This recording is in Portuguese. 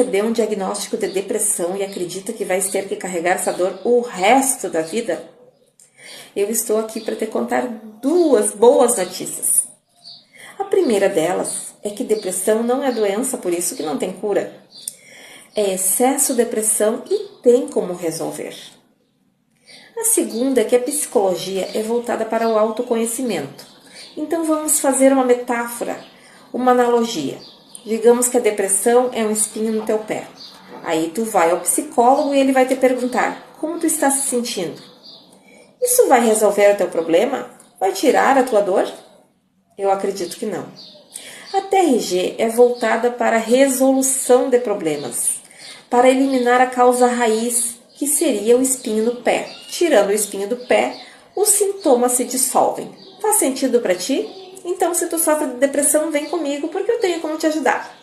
recebeu um diagnóstico de depressão e acredita que vai ter que carregar essa dor o resto da vida? Eu estou aqui para te contar duas boas notícias. A primeira delas é que depressão não é doença, por isso que não tem cura. É excesso de depressão e tem como resolver. A segunda é que a psicologia é voltada para o autoconhecimento. Então vamos fazer uma metáfora, uma analogia. Digamos que a depressão é um espinho no teu pé. Aí tu vai ao psicólogo e ele vai te perguntar: como tu está se sentindo? Isso vai resolver o teu problema? Vai tirar a tua dor? Eu acredito que não. A TRG é voltada para a resolução de problemas, para eliminar a causa raiz, que seria o espinho no pé. Tirando o espinho do pé, os sintomas se dissolvem. Faz sentido para ti? Então, se tu sofre de depressão, vem comigo, porque eu tenho como te ajudar.